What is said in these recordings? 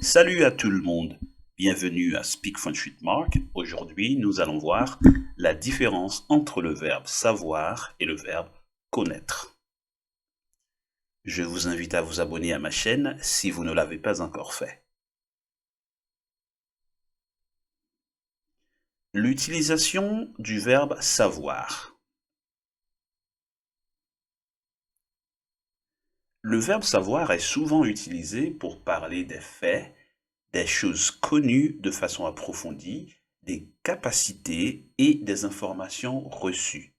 Salut à tout le monde, bienvenue à Speak French with Mark. Aujourd'hui, nous allons voir la différence entre le verbe savoir et le verbe connaître. Je vous invite à vous abonner à ma chaîne si vous ne l'avez pas encore fait. L'utilisation du verbe savoir. Le verbe savoir est souvent utilisé pour parler des faits, des choses connues de façon approfondie, des capacités et des informations reçues.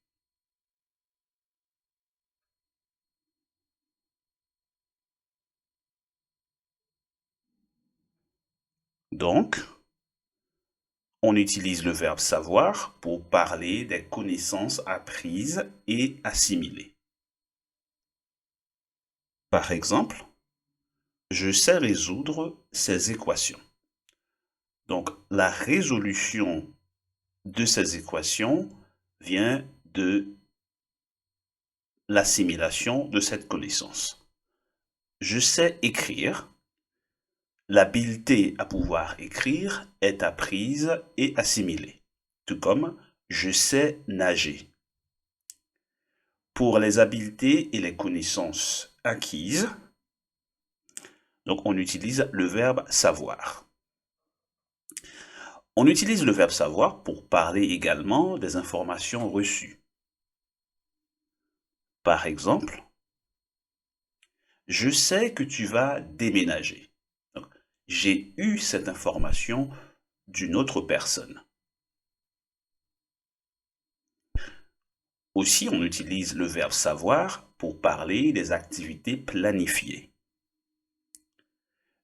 Donc, on utilise le verbe savoir pour parler des connaissances apprises et assimilées. Par exemple, je sais résoudre ces équations. Donc, la résolution de ces équations vient de l'assimilation de cette connaissance. Je sais écrire. L'habileté à pouvoir écrire est apprise et assimilée, tout comme je sais nager. Pour les habiletés et les connaissances acquises, donc on utilise le verbe savoir. On utilise le verbe savoir pour parler également des informations reçues. Par exemple, je sais que tu vas déménager. Donc, j'ai eu cette information d'une autre personne. Aussi, on utilise le verbe savoir pour parler des activités planifiées.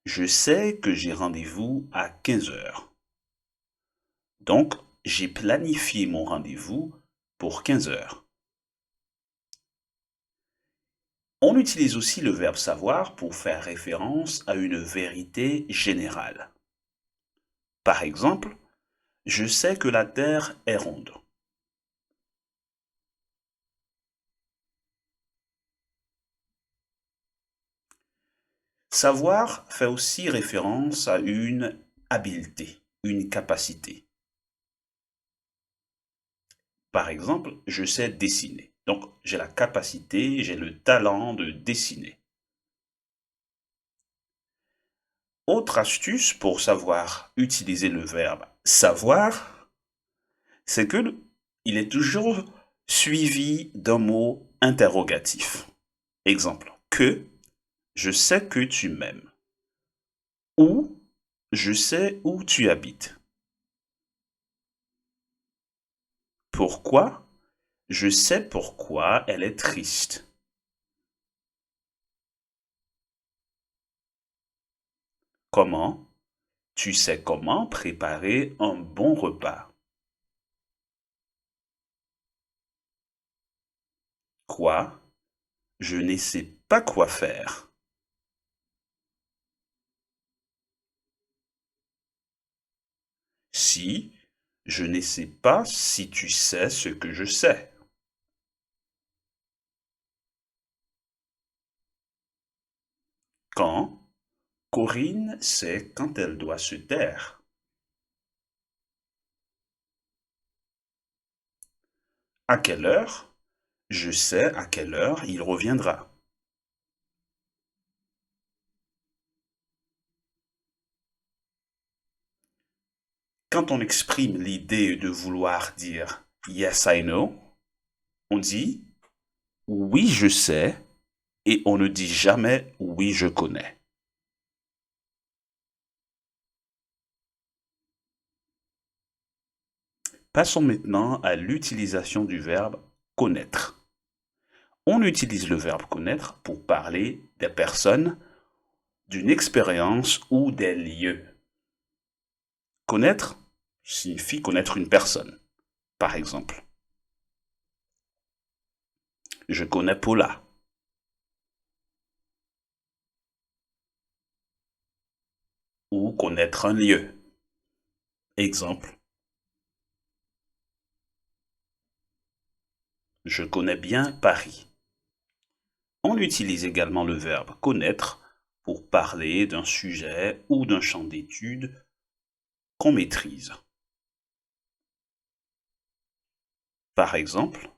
Je sais que j'ai rendez-vous à 15 heures. Donc, j'ai planifié mon rendez-vous pour 15 heures. On utilise aussi le verbe savoir pour faire référence à une vérité générale. Par exemple, je sais que la Terre est ronde. Savoir fait aussi référence à une habileté, une capacité. Par exemple, je sais dessiner. Donc, j'ai la capacité, j'ai le talent de dessiner. Autre astuce pour savoir utiliser le verbe savoir, c'est que il est toujours suivi d'un mot interrogatif. Exemple, que, je sais que tu m'aimes. Ou, je sais où tu habites. Pourquoi, je sais pourquoi elle est triste. Comment, tu sais comment préparer un bon repas. Quoi, je ne sais pas quoi faire. Si, je ne sais pas si tu sais ce que je sais. Quand, Corinne sait quand elle doit se taire. À quelle heure? Je sais à quelle heure il reviendra. Quand on exprime l'idée de vouloir dire Yes, I know, on dit oui, je sais et on ne dit jamais oui, je connais. Passons maintenant à l'utilisation du verbe connaître. On utilise le verbe connaître pour parler des personnes, d'une expérience ou des lieux. Connaître signifie connaître une personne. Par exemple, je connais Paula. Ou connaître un lieu. Exemple, je connais bien Paris. On utilise également le verbe connaître pour parler d'un sujet ou d'un champ d'étude qu'on maîtrise. Par exemple,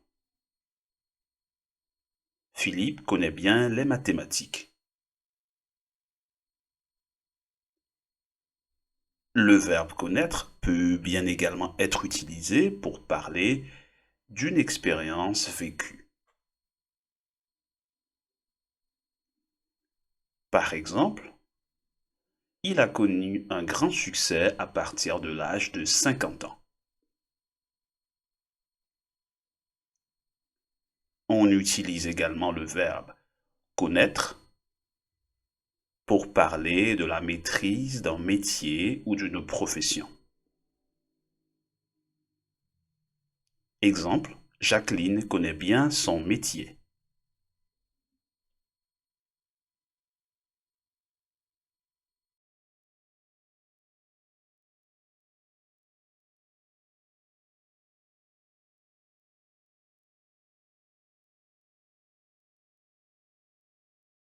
Philippe connaît bien les mathématiques. Le verbe connaître peut bien également être utilisé pour parler d'une expérience vécue. Par exemple, il a connu un grand succès à partir de l'âge de 50 ans. On utilise également le verbe connaître pour parler de la maîtrise d'un métier ou d'une profession. Exemple, Jacqueline connaît bien son métier.